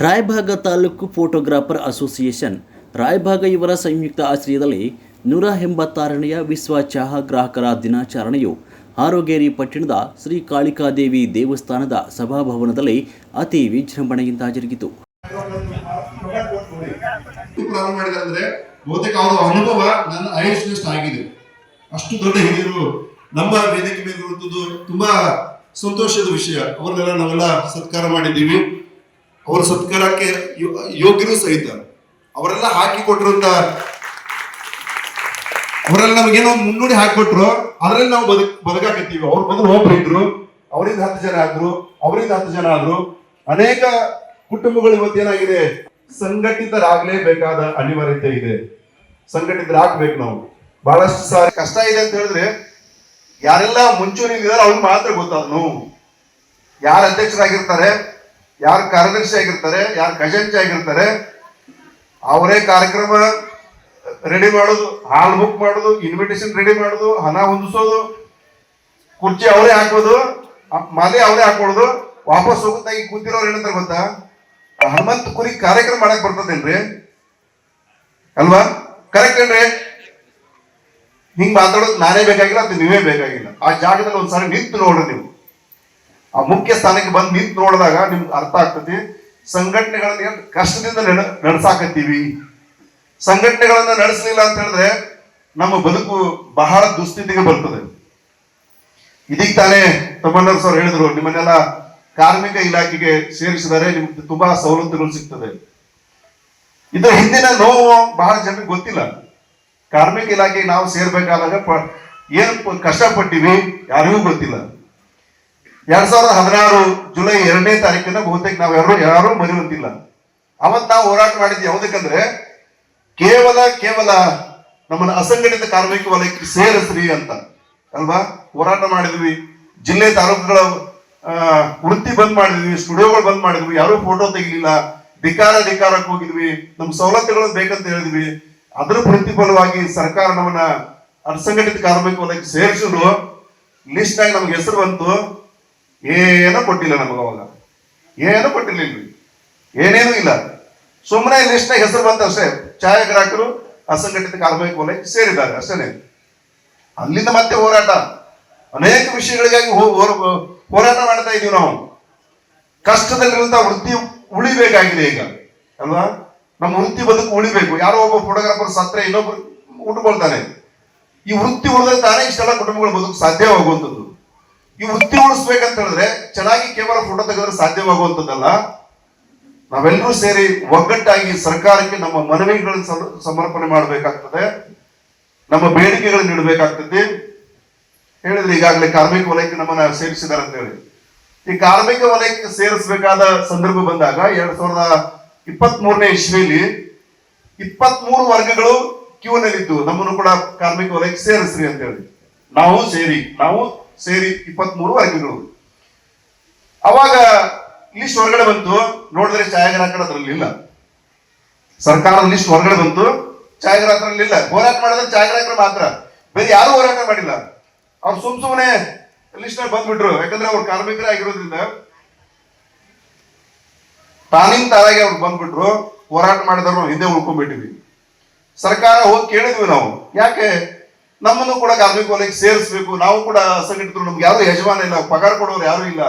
Raybag taluk photographer association Raybag ಇವರ ಸಂಯುಕ್ತ ಆಶ್ರಯದಲ್ಲಿ 186ನೆಯ ವಿಶ್ವ ಚಹಾ ಗ್ರಾಹಕರ ದಿನಾಚರಣೆಯು ಹಾರೋಗೇರಿ ಪಟ್ಟಣದ ಶ್ರೀ ಕಾಳಿಕಾದೇವಿ ದೇವಸ್ಥಾನದ ಸಭಾಭವನದಲ್ಲಿ ಅತಿ ವಿಜೃಂಭಣೆಯಿಂದ ಜರುಗಿತು. ಅನುಭವ ನನ್ನ ಆಯುಷ್ಯಷ್ಟು ಆಗಿದೆ. ಅಷ್ಟು ದೊಡ್ಡ ಹಿರಿಯರು ನಮ್ಮ ವೇದಿಕೆ ಮೇಲೆ ಇರುವುದು ತುಂಬಾ ಸಂತೋಷದ ವಿಷಯ. ಅವರನ್ನೆಲ್ಲ ನಾವೆಲ್ಲ ಸತ್ಕಾರ ಮಾಡಿದ್ದೀವಿ. ಅವರ ಸತ್ಕಾರಕ್ಕೆ ಯೋಗ್ಯರು ಸಹಿತ ಅವರೆಲ್ಲ ಹಾಕಿಕೊಟ್ಟಿರುವಂತ ಅವರೆಲ್ಲ ನಮಗೇನೋ ಮುನ್ನುಡಿ ಹಾಕಿಕೊಟ್ರು, ಅದರಲ್ಲಿ ನಾವು ಬದುಕಾಕತ್ತೀವಿ. ಅವ್ರ ಬದಲು ಒಬ್ರು ಇದ್ರು, ಅವರಿಂದ 10 ಜನ ಆದ್ರು, ಅವರಿಂದ 10 ಜನ ಆದ್ರು. ಅನೇಕ ಕುಟುಂಬಗಳು ಇವತ್ತೇನಾಗಿದೆ, ಸಂಘಟಿತರಾಗಲೇಬೇಕಾದ ಅನಿವಾರ್ಯತೆ ಇದೆ. ಸಂಘಟಿತರಾಗಬೇಕು. ನಾವು ಬಹಳಷ್ಟು ಸಾರಿ ಕಷ್ಟ ಇದೆ ಅಂತ ಹೇಳಿದ್ರೆ ಯಾರೆಲ್ಲ ಮುಂಚೂಣಿಲಿದ್ದಾರೆ ಅವ್ರಿಗೆ ಮಾತ್ರ ಗೊತ್ತಾದ ನೋವು. ಯಾರು ಅಧ್ಯಕ್ಷರಾಗಿರ್ತಾರೆ, ಯಾರು ಕಾರ್ಯದರ್ಶಿ ಆಗಿರ್ತಾರೆ, ಯಾರು ಖಜಾಂಚಿ ಆಗಿರ್ತಾರೆ, ಅವರೇ ಕಾರ್ಯಕ್ರಮ ರೆಡಿ ಮಾಡೋದು, ಹಾಲ್ ಬುಕ್ ಮಾಡೋದು, ಇನ್ವಿಟೇಷನ್ ರೆಡಿ ಮಾಡೋದು, ಹಣ ಹೊಂದಿಸೋದು, ಕುರ್ಚಿ ಅವರೇ ಹಾಕೋದು, ಮಾಲೆ ಅವರೇ ಹಾಕೊಳ್ಳೋದು, ವಾಪಸ್ ಹೋಗುತ್ತಾಗಿ ಕೂತಿರೋರು ಏನಂತಾರೆ ಗೊತ್ತಾ, ಹನುಮಂತ ಕುರಿ ಕಾರ್ಯಕ್ರಮ ಮಾಡಕ್ ಬರ್ತದೇನ್ರಿ ಅಲ್ವಾ? ಕರೆಕ್ಟ್ ಏನ್ರಿ? ಹಿಂಗ್ ಮಾತಾಡೋದು ನಾನೇ ಬೇಕಾಗಿಲ್ಲ, ಅದು ನೀವೇ ಬೇಕಾಗಿಲ್ಲ. ಆ ಜಾಗದಲ್ಲಿ ಒಂದ್ಸಾರಿ ನಿಂತು ನೋಡ್ರಿ. ನೀವು ಆ ಮುಖ್ಯ ಸ್ಥಾನಕ್ಕೆ ಬಂದು ನಿಂತು ನೋಡಿದಾಗ ನಿಮ್ಗೆ ಅರ್ಥ ಆಗ್ತದೆ. ಸಂಘಟನೆಗಳನ್ನ ಕಷ್ಟದಿಂದ ನಡೆಸಾಕತ್ತೀವಿ. ಸಂಘಟನೆಗಳನ್ನ ನಡೆಸಲಿಲ್ಲ ಅಂತ ಹೇಳಿದ್ರೆ ನಮ್ಮ ಬದುಕು ಬಹಳ ದುಸ್ಥಿತಿಗೆ ಬರ್ತದೆ. ಇದೀಗ ತಾನೇ ತಮ್ಮಣ್ಣವ್ರು ಸರ್ ಹೇಳಿದ್ರು, ನಿಮ್ಮನ್ನೆಲ್ಲ ಕಾರ್ಮಿಕ ಇಲಾಖೆಗೆ ಸೇರಿಸಿದರೆ ನಿಮ್ಗೆ ತುಂಬಾ ಸವಲತ್ತುಗಳು ಸಿಗ್ತದೆ. ಇದರ ಹಿಂದಿನ ನೋವು ಬಹಳ ಜನರಿಗೆ ಗೊತ್ತಿಲ್ಲ. ಕಾರ್ಮಿಕ ಇಲಾಖೆಗೆ ನಾವು ಸೇರ್ಬೇಕಾದಾಗ ಏನು ಕಷ್ಟಪಟ್ಟಿವಿ ಯಾರಿಗೂ ಗೊತ್ತಿಲ್ಲ. 2016 ಜುಲೈ 2ನೇ ತಾರೀಕಿನ ಬಹುತೇಕ ನಾವು ಯಾರು ಮರೆಯುವಂತಿಲ್ಲ. ಅವತ್ತು ನಾವು ಹೋರಾಟ ಮಾಡಿದ್ವಿ. ಯಾವುದಕ್ಕಂದ್ರೆ ಕೇವಲ ನಮ್ಮನ್ನ ಅಸಂಘಟಿತ ಕಾರ್ಮಿಕ ವಲಯಕ್ಕೆ ಸೇರಿಸ್ರಿ ಅಂತ ಅಲ್ವಾ ಹೋರಾಟ ಮಾಡಿದ್ವಿ. ಜಿಲ್ಲೆ ತಾಲೂಕುಗಳ ವೃತ್ತಿ ಬಂದ್ ಮಾಡಿದ್ವಿ, ಸ್ಟುಡಿಯೋಗಳು ಬಂದ್ ಮಾಡಿದ್ವಿ, ಯಾರು ಫೋಟೋ ತೆಗಿಲಿಲ್ಲ. ಧಿಕಾರಕ್ಕೆ ಹೋಗಿದ್ವಿ, ನಮ್ ಸವಲತ್ತುಗಳು ಬೇಕಂತ ಹೇಳಿದ್ವಿ. ಅದ್ರ ಪ್ರತಿಫಲವಾಗಿ ಸರ್ಕಾರ ನಮ್ಮನ್ನ ಅಸಂಘಟಿತ ಕಾರ್ಮಿಕ ವಲಯಕ್ಕೆ ಸೇರಿಸಿದ್ರು. ಲಿಸ್ಟ್ ಆಗಿ ನಮ್ಗೆ ಹೆಸರು ಬಂತು. ಏನೂ ಕೊಟ್ಟಿಲ್ಲ ನಮಗ. ಅವಾಗ ಏನೂ ಕೊಟ್ಟಿರ್ಲಿಲ್ರಿ, ಏನೇನೂ ಇಲ್ಲ. ಸುಮ್ಮನೆ ಲಿಸ್ಟ್ ನಾಗ ಹೆಸರು ಬಂತ ಅಷ್ಟೇ. ಛಾಯಾಗ್ರಾಹಕರು ಅಸಂಘಟಿತ ಕಾರ್ಮಿಕ ವಲಯಕ್ಕೆ ಸೇರಿದ್ದಾರೆ ಅಷ್ಟೇ. ಅಲ್ಲಿಂದ ಮತ್ತೆ ಹೋರಾಟ, ಅನೇಕ ವಿಷಯಗಳಿಗಾಗಿ ಹೋರಾಟ ಮಾಡ್ತಾ ಇದೀವಿ ನಾವು. ಕಷ್ಟದಲ್ಲಿರುವಂತಹ ವೃತ್ತಿ ಉಳಿಬೇಕಾಗಿದೆ ಈಗ ಅಲ್ವಾ? ನಮ್ಮ ವೃತ್ತಿ ಬದುಕು ಉಳಿಬೇಕು. ಯಾರೋ ಒಬ್ಬ ಫೋಟೋಗ್ರಾಫರ್ ಸತ್ರೆ ಇನ್ನೊಬ್ರು ಉಟ್ಕೊಳ್ತಾನೆ. ಈ ವೃತ್ತಿ ಉಳಿದ್ರೆ ತಾನೇ ಇಷ್ಟೆಲ್ಲ ಕುಟುಂಬಗಳು ಬದುಕು ಸಾಧ್ಯವಾಗುವಂಥದ್ದು. ಈ ವೃತ್ತಿ ಉಳಿಸ್ಬೇಕಂತ ಹೇಳಿದ್ರೆ ಚೆನ್ನಾಗಿ ಕೇವಲ ಫೋಟೋ ತೆಗೆದ್ರೆ ಸಾಧ್ಯವಾಗುವಂಥದ್ದಲ್ಲ. ನಾವೆಲ್ಲರೂ ಸೇರಿ ಒಗ್ಗಟ್ಟಾಗಿ ಸರ್ಕಾರಕ್ಕೆ ನಮ್ಮ ಮನವಿಗಳನ್ನು ಸಮರ್ಪಣೆ ಮಾಡಬೇಕಾಗ್ತದೆ, ನಮ್ಮ ಬೇಡಿಕೆಗಳನ್ನು ನೀಡಬೇಕಾಗ್ತದೆ. ಹೇಳಿದ್ರೆ ಈಗಾಗಲೇ ಕಾರ್ಮಿಕ ವಲಯಕ್ಕೆ ನಮ್ಮನ್ನ ಸೇರಿಸಿದ್ದಾರೆ ಅಂತ ಹೇಳಿ. ಈ ಕಾರ್ಮಿಕ ವಲಯಕ್ಕೆ ಸೇರಿಸಬೇಕಾದ ಸಂದರ್ಭ ಬಂದಾಗ 2023ನೇ ಇಸ್ವಿಯಲ್ಲಿ 23 ವರ್ಗಗಳು ಕ್ಯೂನಲ್ಲಿದ್ದು ನಮ್ಮನ್ನು ಕೂಡ ಕಾರ್ಮಿಕ ವಲಯಕ್ಕೆ ಸೇರಿಸ್ರಿ ಅಂತ ಹೇಳಿ ನಾವು ಸೇರಿ 23 ವರ್ಗಗಳು. ಅವಾಗ ಲಿಸ್ಟ್ ಹೊರಗಡೆ ಬಂತು. ನೋಡಿದ್ರೆ ಛಾಯಾಗ್ರಾಹಕರು ಅದರಲ್ಲಿ ಇಲ್ಲ. ಸರ್ಕಾರದ ಲಿಸ್ಟ್ ಹೊರಗಡೆ ಬಂತು, ಛಾಯಾಗ್ರಾಹಕರಲ್ಲಿ ಇಲ್ಲ. ಹೋರಾಟ ಮಾಡಿದ್ರೆ ಛಾಯಾಗ್ರಾಹಕರು ಮಾತ್ರ, ಬೇರೆ ಯಾರು ಹೋರಾಟ ಮಾಡಿಲ್ಲ. ಅವ್ರು ಸುಮ್ಮನೆ ಲಿಸ್ಟ್ ನಲ್ಲಿ ಬಂದ್ಬಿಟ್ರು. ಯಾಕಂದ್ರೆ ಅವ್ರು ಕಾರ್ಮಿಕರೇ ಆಗಿರೋದ್ರಿಂದ ತಾನಿಂಗ್ ತಾರಾಗಿ ಅವ್ರು ಬಂದ್ಬಿಟ್ರು. ಹೋರಾಟ ಮಾಡಿದವ್ರು ಹಿಂದೆ ಉಳ್ಕೊಂಡ್ಬಿಟ್ಟಿವಿ. ಸರ್ಕಾರ ಹೋಗಿ ಕೇಳಿದ್ವಿ ನಾವು, ಯಾಕೆ ನಮ್ಮನ್ನು ಕೂಡ ಕಾರ್ಮಿಕ ವಲಯಕ್ಕೆ ಸೇರಿಸ್ಬೇಕು, ನಾವು ಕೂಡ ಅಸಂಘಟಿತರು, ನಮ್ಗೆ ಯಾರು ಯಜಮಾನ ಇಲ್ಲ, ಪಗಾರ ಕೊಡೋರು ಯಾರು ಇಲ್ಲ,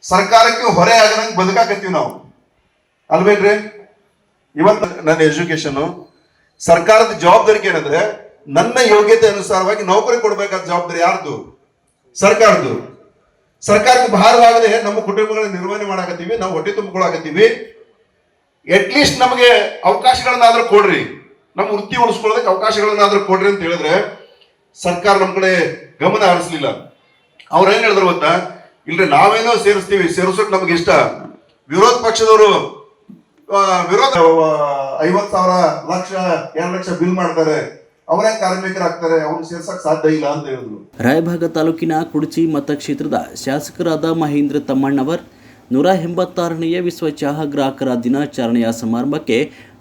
ಸರ್ಕಾರಕ್ಕೆ ಹೊರೆ ಆಗದಂಗೆ ಬದುಕಾಕತ್ತೀವಿ ನಾವು ಅಲ್ವೇನ್ರಿ? ಇವತ್ತು ನನ್ನ ಎಜುಕೇಶನ್ ಸರ್ಕಾರದ ಜವಾಬ್ದಾರಿ ಏನಂದ್ರೆ ನನ್ನ ಯೋಗ್ಯತೆ ಅನುಸಾರವಾಗಿ ನೌಕರಿ ಕೊಡ್ಬೇಕಾದ ಜವಾಬ್ದಾರಿ ಯಾರ್ದು? ಸರ್ಕಾರದ್ದು. ಸರ್ಕಾರಕ್ಕೆ ಭಾರವಾಗದೆ ನಮ್ಮ ಕುಟುಂಬಗಳನ್ನ ನಿರ್ವಹಣೆ ಮಾಡಾಕತ್ತೀವಿ, ನಾವು ಹೊಟ್ಟೆ ತುಂಬಿಕೊಳಕತ್ತೀವಿ. ಅಟ್ಲೀಸ್ಟ್ ನಮಗೆ ಅವಕಾಶಗಳನ್ನಾದ್ರೂ ಕೊಡ್ರಿ, ನಮ್ಮ ವೃತ್ತಿ ಉಳಿಸ್ಕೊಳ್ಳೋದಕ್ಕೆ ಅವಕಾಶಗಳನ್ನಾದ್ರೂ ಕೊಡ್ರಿ ಅಂತ ಹೇಳಿದ್ರೆ ಸರ್ಕಾರ ನಮ್ಮ ಕಡೆ ಗಮನ ಹರಿಸಲಿಲ್ಲ. ಅವ್ರು ಏನ್ ಹೇಳಿದ್ರು ಗೊತ್ತಾ, ಇಲ್ರಿ ನಾವೇನೋ ಸೇರಿಸ್ತೀವಿ, ಸೇರಿಸೋಕೆ ನಮ್ಗೆ ಇಷ್ಟ. ವಿರೋಧ ಪಕ್ಷದವರು 50,000 ಲಕ್ಷ 2 ಲಕ್ಷ ಬಿಲ್ ಮಾಡ್ತಾರೆ, ಅವರೇ ಕಾರ್ಮಿಕರಾಗ್ತಾರೆ, ಅವ್ರು ಸೇರ್ಸಕ್ ಸಾಧ್ಯ ಇಲ್ಲ ಅಂತ ಹೇಳಿದ್ರು. ರಾಯಭಾಗ ತಾಲೂಕಿನ ಕುಡಚಿ ಮತಕ್ಷೇತ್ರದ ಶಾಸಕರಾದ ಮಹೇಂದ್ರ ತಮ್ಮಣ್ಣವರ್, 186ನೇ ವಿಶ್ವ ಚಹಾ ಗ್ರಾಹಕರ ದಿನಾಚರಣೆಯ ಸಮಾರಂಭಕ್ಕೆ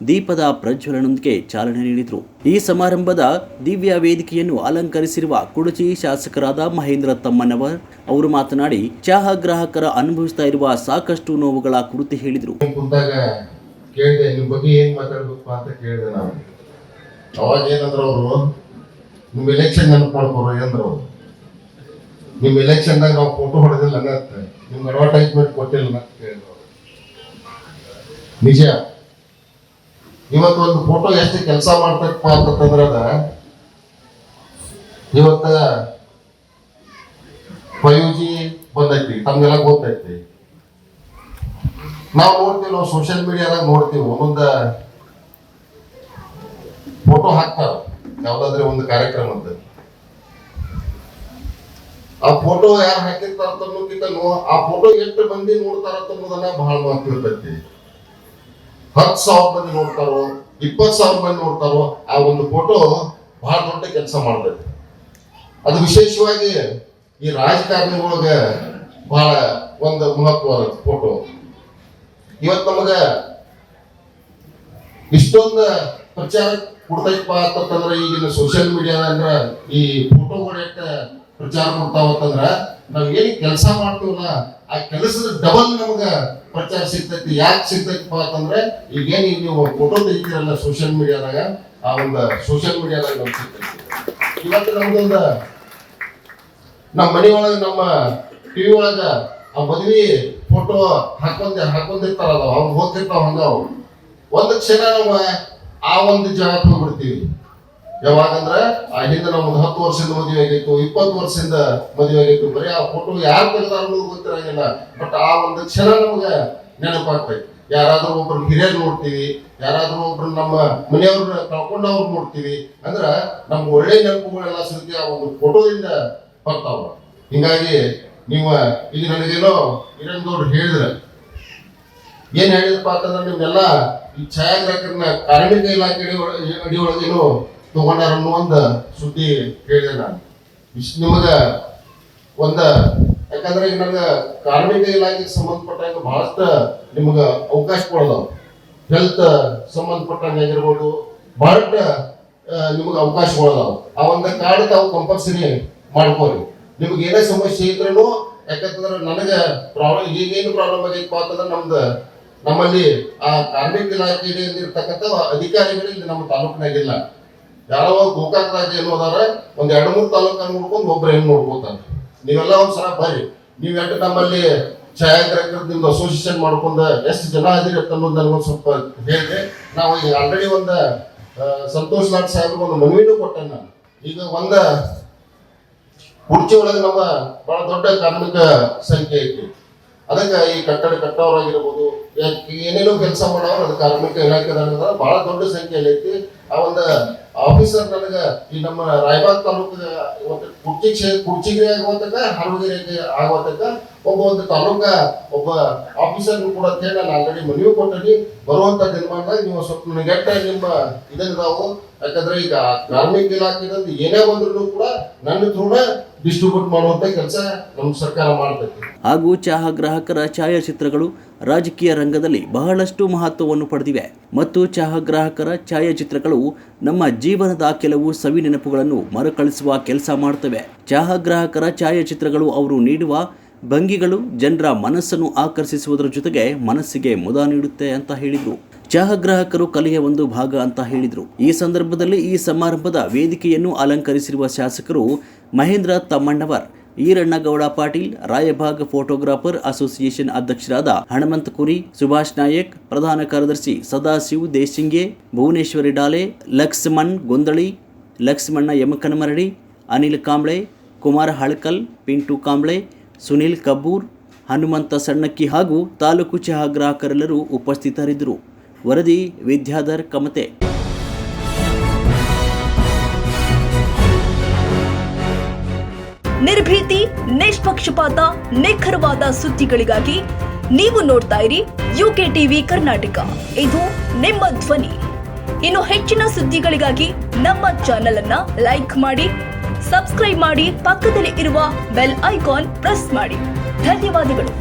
ದೀಪದ ಪ್ರಜ್ವಲನದೊಂದಿಗೆ ಚಾಲನೆ ನೀಡಿದರು. ಈ ಸಮಾರಂಭದ ದಿವ್ಯ ವೇದಿಕೆಯನ್ನು ಅಲಂಕರಿಸಿರುವ ಕುಡಚಿ ಶಾಸಕರಾದ ಮಹೇಂದ್ರ ತಮ್ಮಣ್ಣವರ್ ಅವರು ಮಾತನಾಡಿ ಚಹಾ ಗ್ರಾಹಕರ ಅನುಭವಿಸ್ತಾ ಇರುವ ಸಾಕಷ್ಟು ನೋವುಗಳ ಕುರಿತು ಹೇಳಿದರು. ಕೇಳಿದೆ, ನಿಮ್ಮ ಬಗ್ಗೆ ಏನ್ ಮಾತಾಡ್ಬೇಕು ಅಂತ ಕೇಳಿದೆ. ನಾವು ಅವಾಗ ಏನಂದ್ರೆ ಅವರು ನಿಮ್ಮ ಎಲೆಕ್ಷನ್ ನೆನಪು ಮಾಡ್ಕೋರು ಏನಂದ್ರೆ ಅವರು ನಿಮ್ಮ ಎಲೆಕ್ಷನ್ದಾಗ ನಾವು ಫೋಟೋ ಹೊಡೆದಿಲ್ಲ ಅನ್ನತ್ತೆ, ನಿಮ್ಗೆ ಅಡ್ವರ್ಟೈಸ್ಮೆಂಟ್ ಕೊಟ್ಟಿಲ್ಲ ಅಂತ ಕೇಳಿದ್ರು. ನಿಜ, ಇವತ್ತು ಒಂದು ಫೋಟೋ ಎಷ್ಟು ಕೆಲಸ ಮಾಡ್ತಪ್ಪ ಅಂತಂದ್ರೆ ಅದ ಇವತ್ತ 5G ಬಂದೈತಿ, ತಮ್ಗೆಲ್ಲ ಗೊತ್ತೈತಿ. ನಾವು ನೋಡ್ತೀವಿ, ನಾವು ಸೋಷಿಯಲ್ ಮೀಡಿಯಾದಾಗ ನೋಡ್ತೀವಿ, ಒಂದೊಂದ ಫೋಟೋ ಹಾಕ್ತಾರ ಯಾವ್ದಾದ್ರೆ ಒಂದು ಕಾರ್ಯಕ್ರಮದ. ಆ ಫೋಟೋ ಯಾರು ಹಾಕಿರ್ತಾರ ಅನ್ನೋದಕ್ಕಿಂತ ಆ ಫೋಟೋ ಎಷ್ಟು ಮಂದಿ ನೋಡ್ತಾರ ಅನ್ನೋದನ್ನ ಬಹಳ ಮಾತಿರ್ತೈತಿ. 10,000 ಮಂದಿ ನೋಡ್ತಾರೋ, 20,000 ಮಂದಿ ನೋಡ್ತಾರೋ, ಆ ಒಂದು ಫೋಟೋ ಬಹಳ ದೊಡ್ಡ ಕೆಲಸ ಮಾಡ್ತೈತಿ. ಅದು ವಿಶೇಷವಾಗಿ ಈ ರಾಜಕಾರಣಿಗಳೊಳಗ ಬಹಳ ಒಂದು ಮಹತ್ವದ ಫೋಟೋ. ಇವತ್ತು ನಮಗ ಇಷ್ಟೊಂದು ಪ್ರಚಾರ ಕೊಡ್ತೈತಪ್ಪ ಅಂತಂದ್ರೆ ಈಗಿನ ಸೋಷಿಯಲ್ ಮೀಡಿಯಾದಾಗ ಈ ಫೋಟೋಗಳು ಎಷ್ಟು ಪ್ರಚಾರ ಕೊಡ್ತಾವಂತಂದ್ರ ನಾವ್ ಏನ್ ಕೆಲಸ ಮಾಡ್ತೀವಲ್ಲ ಆ ಕೆಲಸದ ಡಬಲ್ ನಮಗ ಪ್ರಚಾರ ಸಿಗ್ತೈತಿ. ಯಾಕೆ ಸಿಗ್ತೈತಪ್ಪ ಅಂತಂದ್ರೆ ಈಗೇನ್ ನೀವು ಫೋಟೋ ತೆಗಿತೀರಲ್ಲ ಸೋಷಿಯಲ್ ಮೀಡಿಯಾದಾಗ, ಆ ಒಂದು ಸೋಷಿಯಲ್ ಮೀಡಿಯಾದಾಗ ನಮ್ಗೆ ಸಿಗ್ತೈತಿ. ಇವತ್ತು ನಮ್ದೊಂದು ನಮ್ಮ ಮನೆಯೊಳಗ ನಮ್ಮ ಟಿವಿ ಒಳಗ ಆ ಮದ್ವಿ ಫೋಟೋ ಹಾಕೊಂಡಿರ್ತಾರಲ್ಲ, ಅವ್ರು ಹೋಗ್ತಿರ್ತಾವ ಹಂಗ ಒಂದು ಕ್ಷಣ ನಾವು ಆ ಒಂದು ಜಾಗಕ್ಕೆ ಹೋಗ್ಬಿಡ್ತೀವಿ. ಯಾವಾಗಂದ್ರ ಆ ಹಿಂದೆ ನಮ್ಗೆ 10 ವರ್ಷದ ಮದುವೆ ಆಗಿತ್ತು, 20 ವರ್ಷದಿಂದ ಮದುವೆ ಆಗಿತ್ತು, ಬರೀ ಆ ಫೋಟೋ ಯಾರು ತೆಗೆದಾರ ಗೊತ್ತಿರಂಗಿಲ್ಲ. ಬಟ್ ಆ ಒಂದು ಕ್ಷಣ ನಮ್ಗೆ ನೆನಪಾಗ್ತೈತಿ. ಯಾರಾದ್ರೂ ಒಬ್ರು ಹಿರಿಯರು ನೋಡ್ತೀವಿ, ಯಾರಾದ್ರೂ ಒಬ್ರು ನಮ್ಮ ಮನೆಯವ್ರನ್ನ ಕಳ್ಕೊಂಡವ್ರು ನೋಡ್ತೀವಿ, ಅಂದ್ರ ನಮ್ಗೆ ಒಳ್ಳೆ ನೆನಪುಗಳೆಲ್ಲ ಸಿಗುತ್ತೆ ಆ ಒಂದು ಫೋಟೋದಿಂದ ಬರ್ತಾವ. ಹಿಂಗಾಗಿ ನೀವು ಈಗ ನನಗೇನೋ ಹಿರೇಗೌಡ್ರು ಹೇಳಿದ್ರೆ ಏನ್ ಹೇಳಿದಪ್ಪ ಅಂತಂದ್ರೆ ನಿಮ್ಗೆಲ್ಲ ಈ ಛಾಯಾಗ್ರಾಹಕರನ್ನ ಕಾರ್ಮಿಕ ಇಲಾಖೆ ಅಡಿಯೊಳಗೇನು ತಗೊಂಡಾರ ಅನ್ನೋ ಒಂದು ಸುದ್ದಿ ಹೇಳಿದೆ ನಾನು. ನಿಮಗ ಒಂದ ಯಾಕಂದ್ರೆ ಈಗ ನನಗೆ ಕಾರ್ಮಿಕ ಇಲಾಖೆಗೆ ಸಂಬಂಧಪಟ್ಟಾಗ ಬಹಳಷ್ಟು ನಿಮಗ ಅವಕಾಶಗಳದಾವ. ಹೆಲ್ತ್ ಸಂಬಂಧಪಟ್ಟಂಗೆ ಆಗಿರ್ಬೋದು, ಬಹಳಷ್ಟು ನಿಮಗ ಅವಕಾಶಗಳದಾವ. ಆ ಒಂದು ಕಾರ್ಡ್ ತಾವು ಕಂಪಲ್ಸರಿ ಮಾಡ್ಕೋರಿ. ನಿಮ್ಗೆ ಏನೇ ಸಮಸ್ಯೆ ಇದ್ರೂ, ಯಾಕಂತಂದ್ರೆ ನನಗೆ ಪ್ರಾಬ್ಲಮ್ ಈಗೇನು ಪ್ರಾಬ್ಲಮ್ ಆಗೈತಪ್ಪ ಅಂತಂದ್ರೆ ನಮ್ಮಲ್ಲಿ ಆ ಕಾರ್ಮಿಕ ಇಲಾಖೆಯಲ್ಲಿ ಇರ್ತಕ್ಕಂಥ ಅಧಿಕಾರಿಗಳು ಇಲ್ಲಿ ನಮ್ಮ ತಾಲೂಕಿನಾಗಿಲ್ಲ. ಯಾರೋ ಗೋಕಾಕದಾಗ ಏನು ಅದಾರ, ಒಂದ್ 2-3 ತಾಲೂಕನ್ನು ನೋಡ್ಕೊಂಡು ಒಬ್ರು ಹೆಣ್ಣು ನೋಡ್ಕೋತಾರೆ. ನೀವೆಲ್ಲ ಒಂದ್ಸಲ ಬರ್ರಿ. ನೀವು ಎಷ್ಟು ನಮ್ಮಲ್ಲಿ ಛಾಯಾಗ್ರಾಹಕರ ನಿಮ್ದು ಅಸೋಸಿಯೇಷನ್ ಮಾಡ್ಕೊಂಡ ಎಷ್ಟು ಜನ ಅದೀರಿ ಅನ್ನೋದು ನನಗೊಂದು ಸ್ವಲ್ಪ ಹೇಳಿದೆ. ನಾವು ಈಗ ಆಲ್ರೆಡಿ ಒಂದು ಸಂತೋಷ್ ಲಾಡ್ ಸಾಹೇಬ್ರಿಗೆ ಒಂದು ಮನವಿನೂ ಕೊಟ್ಟೆ ನಾನು. ಈಗ ಒಂದು ಕುರ್ಚಿ ಒಳಗೆ ನಮ್ಮ ಬಹಳ ದೊಡ್ಡ ಕಾರ್ಮಿಕ ಸಂಖ್ಯೆ ಐತಿ. ಅದಕ್ಕೆ ಈ ಕಟ್ಟಡ ಕಟ್ಟೋರಾಗಿರ್ಬೋದು, ಏನೇನೋ ಕೆಲಸ ಮಾಡೋರು ಅದು ಕಾರ್ಮಿಕ ಇಲಾಖೆದಾಗ ಬಹಳ ದೊಡ್ಡ ಸಂಖ್ಯೆಯಲ್ಲಿ ಐತಿ. ಆ ಒಂದು ಆಫೀಸರ್ ನನಗೆ ಈ ನಮ್ಮ ರಾಯಬಾಗ್ ತಾಲೂಕಿಗೆ ಕುರ್ಚಿಗೆ ಆಗುವತಕ್ಕ ಹರವಗಿರಿಗೆ ಆಗುವತಕ್ಕ ಒಂದು ತಾಲೂಕ ಒಬ್ಬ ಆಫೀಸರ್ ಕೂಡ ನಾನು ಆಲ್ರೆಡಿ ಮನವಿ ಕೊಟ್ಟನಿ. ಬರುವಂತ ದಿನಮಾನದಾಗ ನೀವು ಸ್ವಲ್ಪ ನನಗೆಟ್ಟ ನಿಮ್ಮ ಇದನ್ನಾವು, ಯಾಕಂದ್ರೆ ಈಗ ಕಾರ್ಮಿಕ ಇಲಾಖೆಯಿಂದ ಏನೇ ಬಂದ್ರು ಕೂಡ ನನ್ನ ಥ್ರೂನ ಡಿಸ್ಟ್ರಿಬ್ಯೂಟ್ ಮಾಡುವಂತ ಕೆಲಸ ನಮ್ಮ ಸರ್ಕಾರ ಮಾಡ್ತೈತಿ. ಹಾಗೂ ಚಹಾ ಗ್ರಾಹಕರ ಛಾಯಾಚಿತ್ರಗಳು ರಾಜಕೀಯ ರಂಗದಲ್ಲಿ ಬಹಳಷ್ಟು ಮಹತ್ವವನ್ನು ಪಡೆದಿವೆ ಮತ್ತು ಚಹಾ ಗ್ರಾಹಕರ ಛಾಯಾಚಿತ್ರಗಳು ನಮ್ಮ ಜೀವನದ ಕೆಲವು ಸವಿ ನೆನಪುಗಳನ್ನು ಮರುಕಳಿಸುವ ಕೆಲಸ ಮಾಡ್ತವೆ. ಚಹಾ ಗ್ರಾಹಕರ ಛಾಯಾಚಿತ್ರಗಳು ಅವರು ನೀಡುವ ಭಂಗಿಗಳು ಜನರ ಮನಸ್ಸನ್ನು ಆಕರ್ಷಿಸುವುದರ ಜೊತೆಗೆ ಮನಸ್ಸಿಗೆ ಮುದ ನೀಡುತ್ತೆ ಅಂತ ಹೇಳಿದರು. ಚಹಾ ಗ್ರಾಹಕರು ಕಲೆಯ ಒಂದು ಭಾಗ ಅಂತ ಹೇಳಿದರು. ಈ ಸಂದರ್ಭದಲ್ಲಿ ಈ ಸಮಾರಂಭದ ವೇದಿಕೆಯನ್ನು ಅಲಂಕರಿಸಿರುವ ಶಾಸಕರು ಮಹೇಂದ್ರ ತಮ್ಮಣ್ಣವರ್, ಈರಣ್ಣಗೌಡ ಪಾಟೀಲ್, ರಾಯಭಾಗ ಫೋಟೋಗ್ರಾಫರ್ ಅಸೋಸಿಯೇಷನ್ ಅಧ್ಯಕ್ಷರಾದ ಹಣಮಂತ ಕುರಿ, ಸುಭಾಷ್ ನಾಯಕ್, ಪ್ರಧಾನ ಕಾರ್ಯದರ್ಶಿ ಸದಾಶಿವ್ ದೇಶಿಂಗೆ, ಭುವನೇಶ್ವರಿ ಡಾಲೆ, ಲಕ್ಷ್ಮಣ್ ಗೊಂದಳಿ, ಲಕ್ಷ್ಮಣ್ಣ ಯಮಕನಮರಡಿ, ಅನಿಲ್ ಕಾಂಬ್ಳೆ, ಕುಮಾರ ಹಳಕಲ್, ಪಿಂಟು ಕಾಂಬ್ಳೆ, ಸುನಿಲ್ ಕಬ್ಬೂರ್, ಹನುಮಂತ ಸಣ್ಣಕ್ಕಿ ಹಾಗೂ ತಾಲೂಕು ಚಹಾ ಗ್ರಾಹಕರೆಲ್ಲರೂ ಉಪಸ್ಥಿತರಿದ್ದರು. ವರದಿ ವಿದ್ಯಾಧರ್ ಕಮತೆ. ನಿರ್ಭೀತಿ, ನಿಷ್ಪಕ್ಷಪಾತ, ನಿಖರವಾದ ಸುದ್ದಿಗಳಿಗಾಗಿ ನೀವು ನೋಡ್ತಾ ಇರಿ ಯುಕೆ ಟಿವಿ ಕರ್ನಾಟಕ. ಇದು ನಿಮ್ಮ ಧ್ವನಿ. ಇನ್ನು ಹೆಚ್ಚಿನ ಸುದ್ದಿಗಳಿಗಾಗಿ ನಮ್ಮ ಚಾನೆಲ್ ಅನ್ನ ಲೈಕ್ ಮಾಡಿ, ಸಬ್ಸ್ಕ್ರೈಬ್ ಮಾಡಿ, ಪಕ್ಕದಲ್ಲಿ ಇರುವ ಬೆಲ್ ಐಕಾನ್ ಪ್ರೆಸ್ ಮಾಡಿ. ಧನ್ಯವಾದಗಳು.